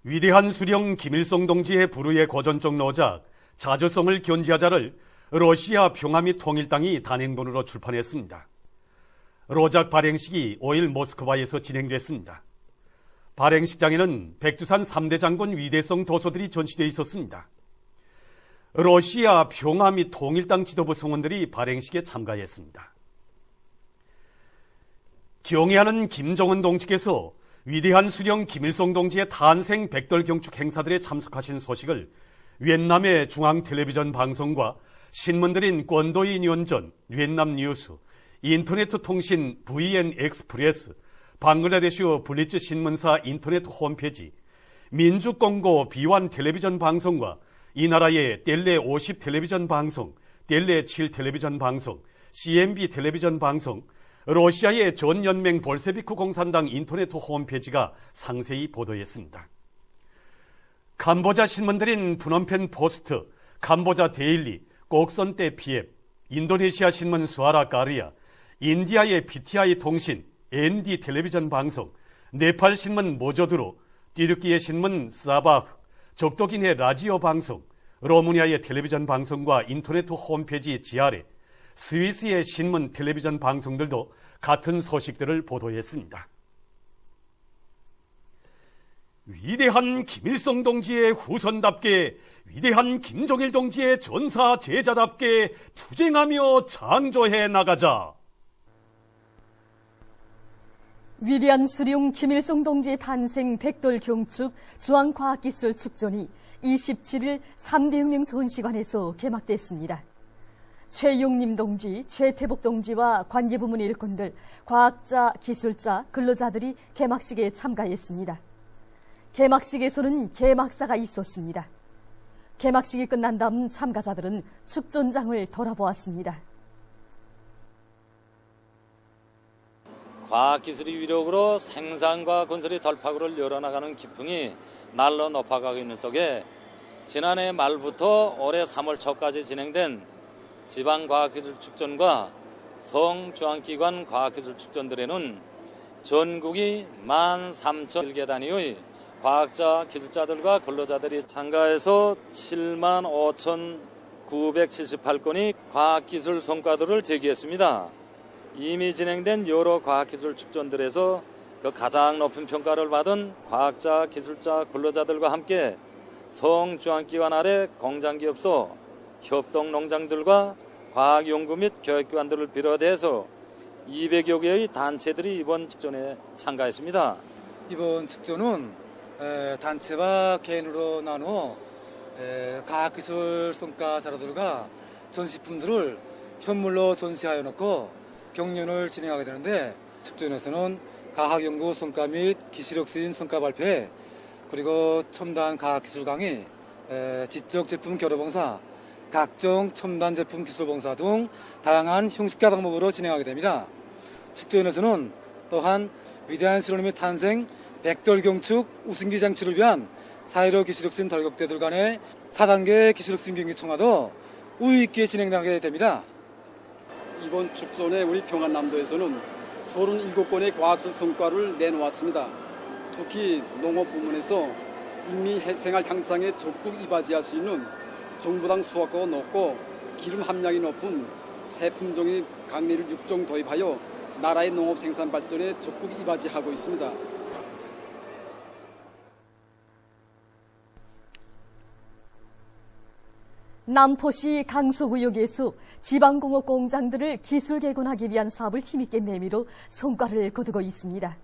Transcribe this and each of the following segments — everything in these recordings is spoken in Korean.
위대한 수령 김일성 동지의 불후의 고전적 노작 자주성을 견지하자를 러시아 평화 및 통일당이 단행본으로 출판했습니다. 로작 발행식이 5일 모스크바에서 진행됐습니다. 발행식장에는 백두산 3대 장군 위대성 도서들이 전시되어 있었습니다. 러시아 평화 및 통일당 지도부 성원들이 발행식에 참가했습니다. 경애하는 김정은 동지께서 위대한 수령 김일성 동지의 탄생 백돌 경축 행사들에 참석하신 소식을 위엔남의 중앙 텔레비전 방송과 신문들인 꼰도이 년전, 위엔남 뉴스, 인터넷 통신 VN 익스프레스, 방글라데시 블리츠 신문사 인터넷 홈페이지, 민주공고 비완 텔레비전 방송과 이 나라의 텔레 50 텔레비전 방송, 텔레 7 텔레비전 방송, CMB 텔레비전 방송, 러시아의 전연맹 볼세비크 공산당 인터넷 홈페이지가 상세히 보도했습니다. 캄보자 신문들인 푸놈펜 포스트, 캄보자 데일리, 꼭선떼 피앱, 인도네시아 신문 수아라 까리아, 인디아의 PTI 통신, ND 텔레비전 방송, 네팔 신문 모조드로, 띠르키의 신문 사바흐, 적도기네 라디오 방송, 로마니아의 텔레비전 방송과 인터넷 홈페이지 지아레, 스위스의 신문 텔레비전 방송들도 같은 소식들을 보도했습니다. 위대한 김일성 동지의 후손답게, 위대한 김정일 동지의 전사 제자답게 투쟁하며 창조해 나가자. 위대한 수령 김일성 동지의 탄생 백돌 경축 중앙과학기술 축전이 27일 3대 혁명 전시관에서 개막됐습니다. 최용림 동지, 최태복 동지와 관계부문 일꾼들, 과학자, 기술자, 근로자들이 개막식에 참가했습니다. 개막식에서는 개막사가 있었습니다. 개막식이 끝난 다음 참가자들은 축전장을 돌아보았습니다. 과학기술의 위력으로 생산과 건설의 돌파구를 열어나가는 기풍이 날로 높아가고 있는 속에 지난해 말부터 올해 3월 초까지 진행된 지방과학기술축전과 성중앙기관 과학기술축전들에는 전국이 13,000개 단위의 과학자, 기술자들과 근로자들이 참가해서 75,978건의 과학기술 성과들을 제기했습니다. 이미 진행된 여러 과학기술 축전들에서 그 가장 높은 평가를 받은 과학자, 기술자, 근로자들과 함께 성중앙기관 아래 공장기업소, 협동농장들과 과학연구 및 교육기관들을 비롯해서 200여 개의 단체들이 이번 축전에 참가했습니다. 이번 축전은 단체와 개인으로 나누어 과학기술 성과자료들과 전시품들을 현물로 전시하여 놓고 경연을 진행하게 되는데, 축전에서는 과학연구 성과 및 기술력 쓰인 성과 발표회, 그리고 첨단 과학기술 강의, 지적 제품 교류봉사, 각종 첨단 제품 기술봉사 등 다양한 형식과 방법으로 진행하게 됩니다. 축전에서는 또한 위대한 수령님의 탄생 백돌 경축 우승기 장치를 위한 4.15 기술력 쓰인 돌격대들 간의 4단계 기술력 쓰인 경기 총화도 우위 있게 진행하게 됩니다. 이번 축전에 우리 평안남도에서는 37건의 과학적 성과를 내놓았습니다. 특히 농업 부문에서 인민 생활 향상에 적극 이바지할 수 있는 정부당 수확가가 높고 기름 함량이 높은 새 품종의 강리를 6종 도입하여 나라의 농업 생산 발전에 적극 이바지하고 있습니다. 남포시 강서구역에서 지방공업 공장들을 기술 개건하기 위한 사업을 힘있게 내밀어 성과를 거두고 있습니다.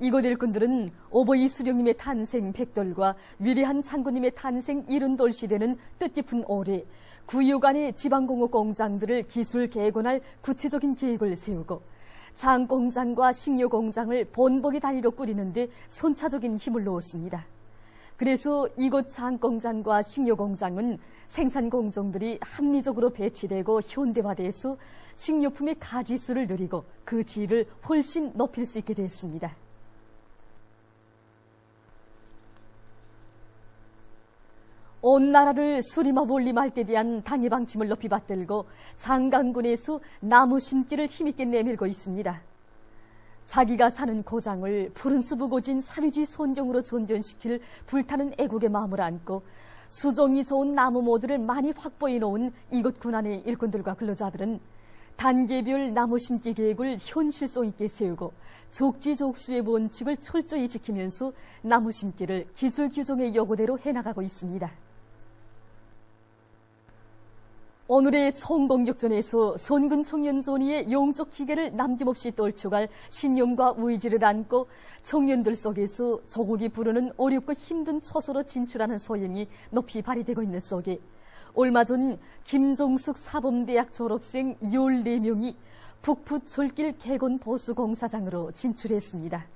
이곳 일꾼들은 오보이 수령님의 탄생 백돌과 위대한 장군님의 탄생 70돌 시대는 뜻깊은 올해 구역 안의 지방공업 공장들을 기술 개건할 구체적인 계획을 세우고 장공장과 식료공장을 본보기 단위로 꾸리는 데 선차적인 힘을 놓았습니다. 그래서 이곳 장공장과 식료공장은 생산 공정들이 합리적으로 배치되고 현대화돼서 식료품의 가지수를 늘리고 그 질을 훨씬 높일 수 있게 됐습니다. 온 나라를 수림업 올림할 때 대한 당의 방침을 높이 받들고 장강군에서 나무 심기를 힘있게 내밀고 있습니다. 자기가 사는 고장을 푸른 숲 우거진 사유지 손경으로 존전시킬 불타는 애국의 마음을 안고 수종이 좋은 나무 모들을 많이 확보해 놓은 이곳 군안의 일꾼들과 근로자들은 단계별 나무 심기 계획을 현실성 있게 세우고 족지족수의 원칙을 철저히 지키면서 나무 심기를 기술 규정의 요구대로 해나가고 있습니다. 오늘의 총공격전에서 손군 청년 존이의 용적 기계를 남김없이 떨쳐갈 신념과 의지를 안고 청년들 속에서 조국이 부르는 어렵고 힘든 처소로 진출하는 소행이 높이 발휘되고 있는 속에 얼마 전 김종숙 사범대학 졸업생 14명이 북부 철길 개건 보수공사장으로 진출했습니다.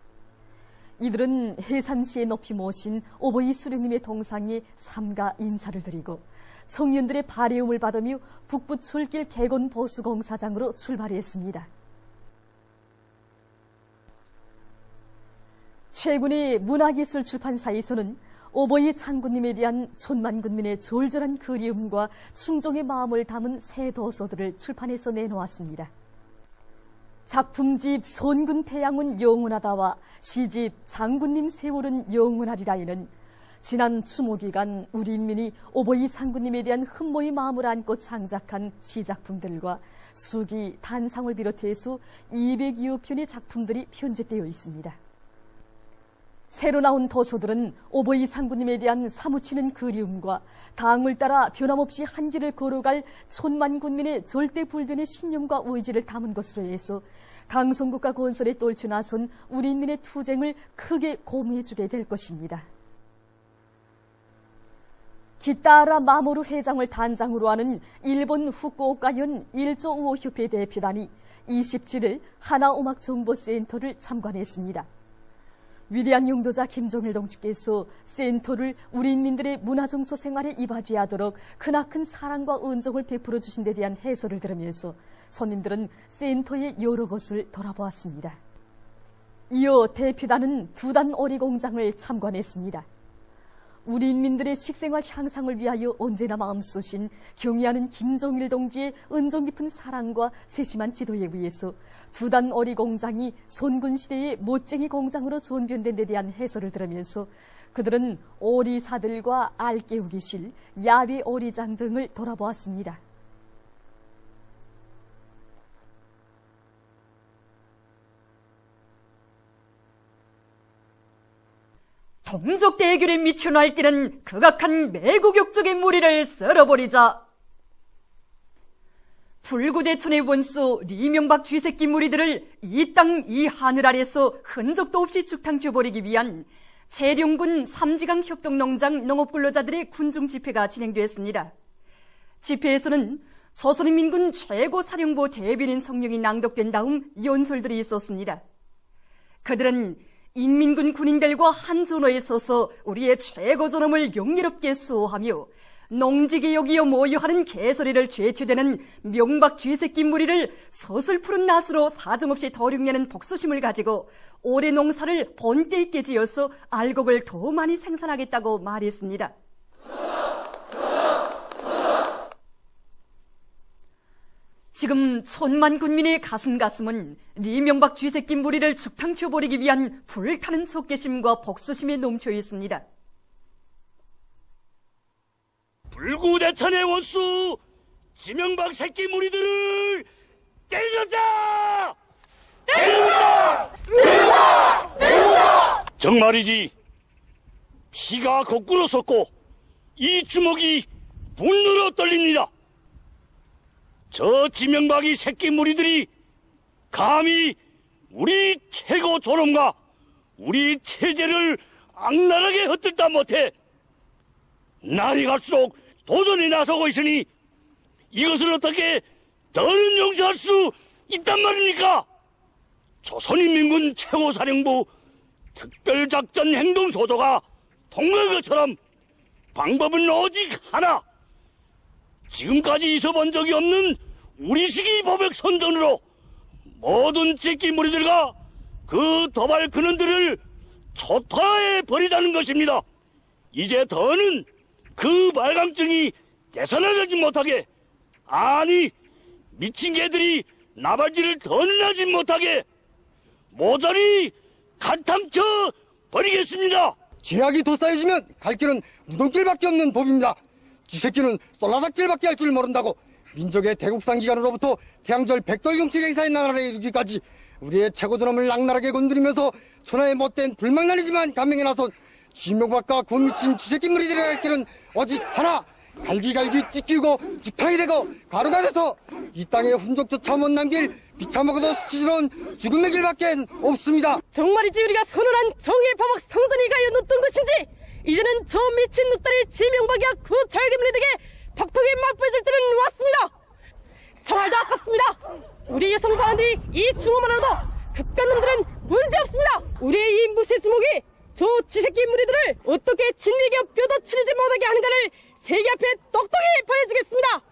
이들은 해산시에 높이 모신 오보이 수령님의 동상에 삼가 인사를 드리고 청년들의 발해움을 받으며 북부 철길 개건 보수공사장으로 출발했습니다. 최근에 문화기술 출판사에서는 오보이 장군님에 대한 천만 군민의 절절한 그리움과 충정의 마음을 담은 새 도서들을 출판해서 내놓았습니다. 작품집 손군 태양은 영원하다와 시집 장군님 세월은 영원하리라에는 지난 추모기간 우리 인민이 오보이 장군님에 대한 흠모의 마음을 안고 창작한 시작품들과 수기, 단상을 비롯해서 200여 편의 작품들이 편집되어 있습니다. 새로 나온 도서들은 오보이 장군님에 대한 사무치는 그리움과 당을 따라 변함없이 한 길을 걸어갈 천만 군민의 절대 불변의 신념과 의지를 담은 것으로 해서 강성국가 건설에 떨쳐 나선 우리 인민의 투쟁을 크게 고무해주게 될 것입니다. 기타라 마모루 회장을 단장으로 하는 일본 후쿠오카현 일조우오 협회 대표단이 27일 하나오막정보센터를 참관했습니다. 위대한 용도자 김정일 동지께서 센터를 우리 인민들의 문화정서 생활에 이바지하도록 크나큰 사랑과 은정을 베풀어 주신 데 대한 해설을 들으면서 손님들은 센터의 여러 것을 돌아보았습니다. 이어 대표단은 2단 어리공장을 참관했습니다. 우리 인민들의 식생활 향상을 위하여 언제나 마음쏘신 경의하는 김정일 동지의 은정 깊은 사랑과 세심한 지도에 의해서 2단 어리공장이 손군시대의 못쟁이 공장으로 전변된 데 대한 해설을 들으면서 그들은 오리사들과 알깨우기실, 야외 오리장 등을 돌아보았습니다. 동족 대결에 미쳐 날뛰는 극악한 매국욕적의 무리를 썰어버리자. 불구대천의 원수 리명박 쥐새끼 무리들을 이 땅 이 하늘 아래서 흔적도 없이 죽탕쳐버리기 위한 재룡군 삼지강 협동농장 농업근로자들의 군중 집회가 진행되었습니다. 집회에서는 조선인민군 최고사령부 대변인 성명이 낭독된 다음 연설들이 있었습니다. 그들은 인민군 군인들과 한 전호에 서서 우리의 최고 존엄을 용기롭게 수호하며 농지개혁이여 모여하는 개소리를 죄취되는 명박 쥐새끼 무리를 서슬푸른 낫으로 사정없이 도륙내는 복수심을 가지고 올해 농사를 본때 있게 지어서 알곡을 더 많이 생산하겠다고 말했습니다. 지금 천만 군민의 가슴은 리명박 쥐새끼 무리를 죽탕쳐버리기 위한 불타는 적개심과 복수심에 넘쳐 있습니다. 불구대천의 원수 지명박 새끼 무리들을 때려잡자! 때려잡자! 정말이지 피가 거꾸로 솟고 이 주먹이 분노로 떨립니다. 저 지명박이 새끼 무리들이 감히 우리 최고 존엄과 우리 체제를 악랄하게 헛들다 못해 날이 갈수록 도전에 나서고 있으니 이것을 어떻게 더는 용서할 수 있단 말입니까? 조선인민군 최고사령부 특별작전 행동소조가 통과한 것처럼 방법은 오직 하나. 지금까지 있어본 적이 없는 우리식의 법액 선전으로 모든 찢기 무리들과 그 도발 근원들을 초토화해 버리자는 것입니다. 이제 더는 그 발감증이 되살아나지 못하게, 아니 미친 개들이 나발질을 더는 하지 못하게 모조리 간탐쳐 버리겠습니다. 죄악이 도싸여지면 갈 길은 무덤길밖에 없는 법입니다. 쥐새끼는 쏠라닥질밖에 할 줄 모른다고 민족의 대국상 기관으로부터 태양절 백돌경축 행사의 나라에 이르기까지 우리의 최고드럼을 악랄하게 건드리면서 천하의 못된 불망난이지만 감명에 나선 지명박과 곤미친 쥐새끼 무리들의 갈 길은 오직 하나, 갈기갈기 찢기고 죽탕이 되고 가루가 돼서 이 땅에 흔적조차 못 남길 비참하고도 수치스러운 죽음의 길밖에 없습니다. 정말이지 우리가 선언한 정의의 파박 성전이 가여 놓던 것인지 이제는 저 미친 늑다리 지명박이와 그 절개무리들에게 톡톡히 맞부해질 때는 왔습니다. 정말도 아깝습니다. 우리 여성반원들이 이 주먹만으로도 극간놈들은 문제없습니다. 우리의 이 무쇠 주먹이 저 지새끼 무리들을 어떻게 진리겨 뼈도 치르지 못하게 하는가를 세계 앞에 똑똑히 보여주겠습니다.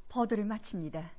버드를 마칩니다.